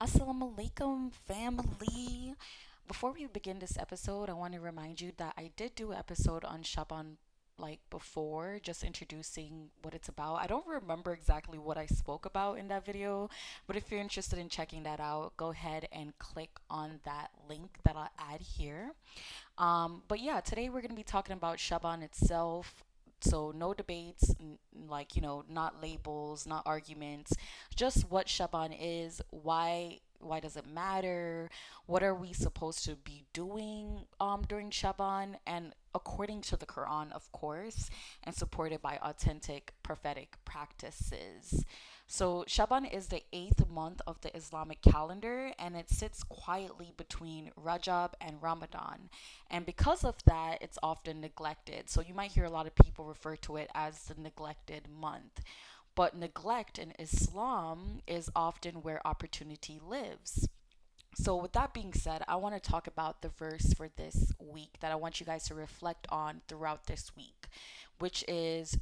Assalamu alaikum, family. Before we begin this episode, I want to remind you that I did do an episode on Shaban like before, just introducing what it's about. I don't remember exactly what I spoke about in that video, but if you're interested in checking that out, go ahead and click on that link that I'll add here. But yeah, today we're going to be talking about Shaban itself. So no debates, like, not labels, not arguments, just what Shaban is, why does it matter, what are we supposed to be doing during Shaban, and according to the Quran, of course, and supported by authentic prophetic practices. So, Shaban is the eighth month of the Islamic calendar and it sits quietly between Rajab and Ramadan. And because of that, it's often neglected. So, you might hear a lot of people refer to it as the neglected month. But neglect in Islam is often where opportunity lives. So, with that being said, I want to talk about the verse for this week that I want you guys to reflect on throughout this week, which is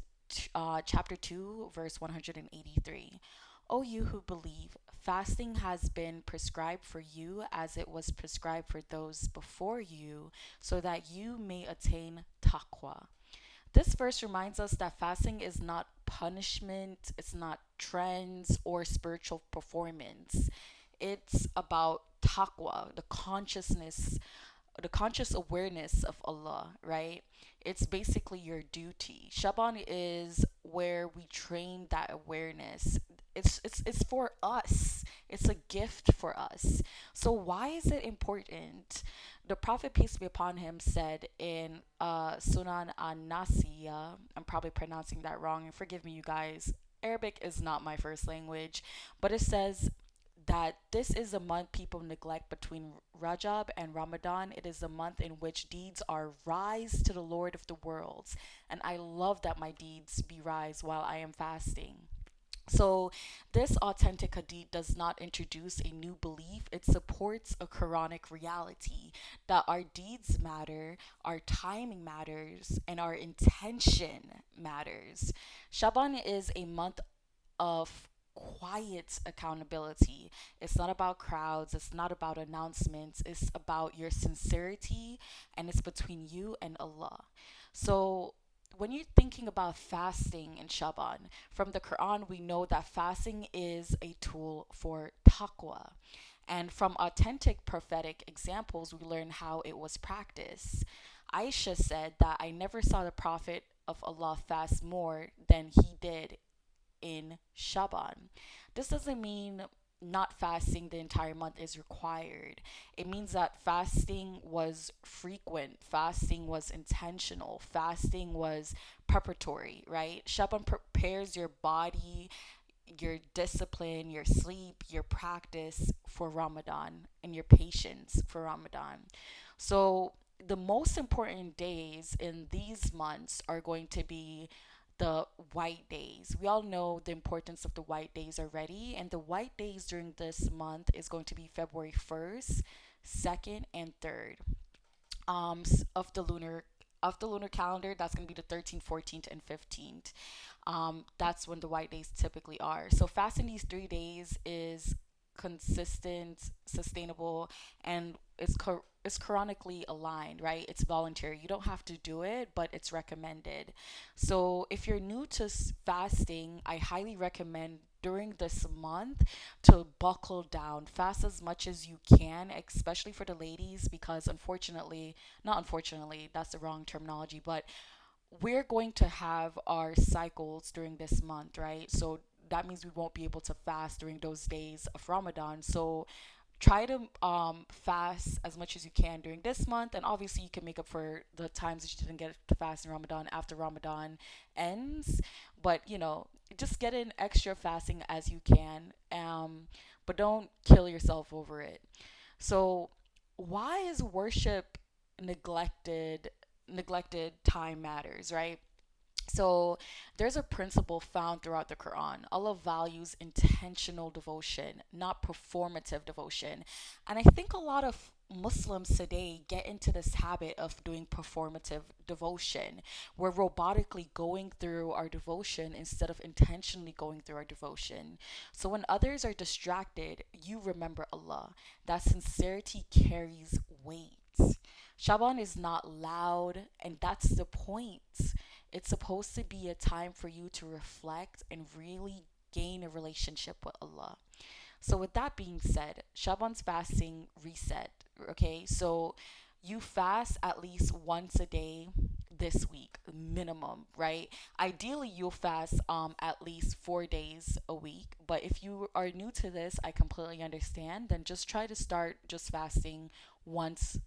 chapter 2, verse 183. O you who believe, fasting has been prescribed for you as it was prescribed for those before you, so that you may attain taqwa. This verse reminds us that fasting is not punishment, it's not trends or spiritual performance. It's about taqwa, the conscious awareness of Allah, right? It's basically your duty. Shaban is where we train that awareness. It's for us. It's a gift for us. So why is it important? The Prophet peace be upon him said in Sunan an-Nasiya, I'm probably pronouncing that wrong, and forgive me, you guys. Arabic is not my first language, but it says that this is a month people neglect between Rajab and Ramadan. It is a month in which deeds are rise to the Lord of the worlds. And I love that my deeds be rise while I am fasting. So, this authentic hadith does not introduce a new belief, it supports a Quranic reality that our deeds matter, our timing matters, and our intention matters. Shaban is a month of quiet accountability. It's not about crowds, it's not about announcements, it's about your sincerity and it's between you and Allah. So, when you're thinking about fasting in Shaban, from the Quran, we know that fasting is a tool for taqwa. And from authentic prophetic examples, we learn how it was practiced. Aisha said that I never saw the Prophet of Allah fast more than he did in Shaban. This doesn't mean not fasting the entire month is required. It means that fasting was frequent, fasting was intentional, fasting was preparatory, right? Shaban prepares your body, your discipline, your sleep, your practice for Ramadan, and your patience for Ramadan. So, the most important days in these months are going to be the white days. We all know the importance of the white days already, and the white days during this month is going to be February 1st, 2nd, and 3rd of the lunar calendar. That's going to be the 13th, 14th, and 15th. That's when the white days typically are. So fasting these 3 days is consistent, sustainable, and it's chronically aligned, right? It's voluntary. You don't have to do it, but it's recommended. So if you're new to fasting, I highly recommend during this month to buckle down, fast as much as you can, especially for the ladies, because unfortunately, not unfortunately, that's the wrong terminology, but we're going to have our cycles during this month, right? So that means we won't be able to fast during those days of Ramadan. So try to fast as much as you can during this month, and obviously you can make up for the times that you didn't get to fast in Ramadan after Ramadan ends. But just get in extra fasting as you can, but don't kill yourself over it. So why is worship neglected? Neglected time matters, right? So there's a principle found throughout the Quran. Allah values intentional devotion, not performative devotion. And I think a lot of Muslims today get into this habit of doing performative devotion. We're robotically going through our devotion instead of intentionally going through our devotion. So when others are distracted, you remember Allah. That sincerity carries weight. Shaban is not loud, and that's the point. It's supposed to be a time for you to reflect and really gain a relationship with Allah. So, with that being said, Shaban's fasting reset. Okay, so you fast at least once a day this week, minimum, right? Ideally, you'll fast at least 4 days a week. But if you are new to this, I completely understand. Then just try to start just fasting once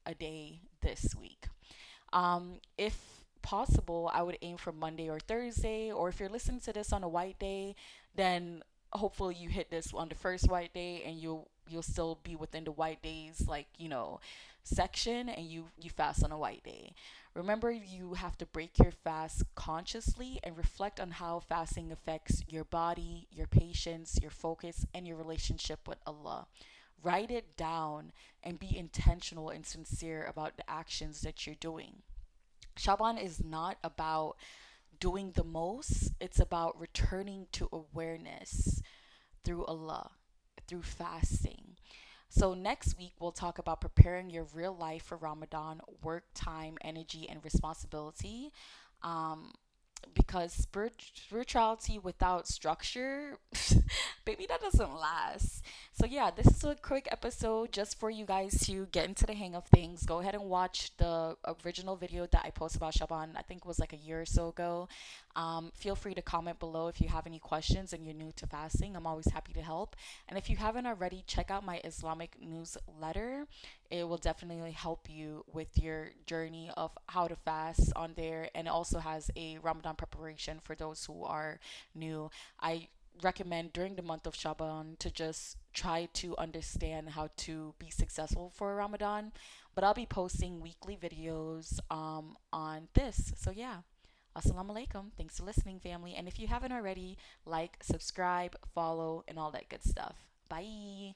a day this week. If possible, I would aim for Monday or Thursday, or if you're listening to this on a white day, then hopefully you hit this on the first white day and you'll still be within the white days, like, section, and you fast on a white day. Remember, you have to break your fast consciously and reflect on how fasting affects your body, your patience, your focus, and your relationship with Allah. Write it down and be intentional and sincere about the actions that you're doing. Shaban is not about doing the most, it's about returning to awareness through Allah, through fasting. So, next week, we'll talk about preparing your real life for Ramadan, work, time, energy, and responsibility. Um, because spirituality without structure, baby, that doesn't last. So yeah, this is a quick episode just for you guys to get into the hang of things. Go ahead and watch the original video that I posted about Shaban. I think it was like a year or so ago. Feel free to comment below if you have any questions and you're new to fasting. I'm always happy to help. And if you haven't already, check out my Islamic newsletter. It will definitely help you with your journey of how to fast on there. And it also has a Ramadan preparation for those who are new. I recommend during the month of Shaban to just try to understand how to be successful for Ramadan. But I'll be posting weekly videos on this. So yeah. Assalamu alaikum. Thanks for listening, family. And if you haven't already, like, subscribe, follow, and all that good stuff. Bye.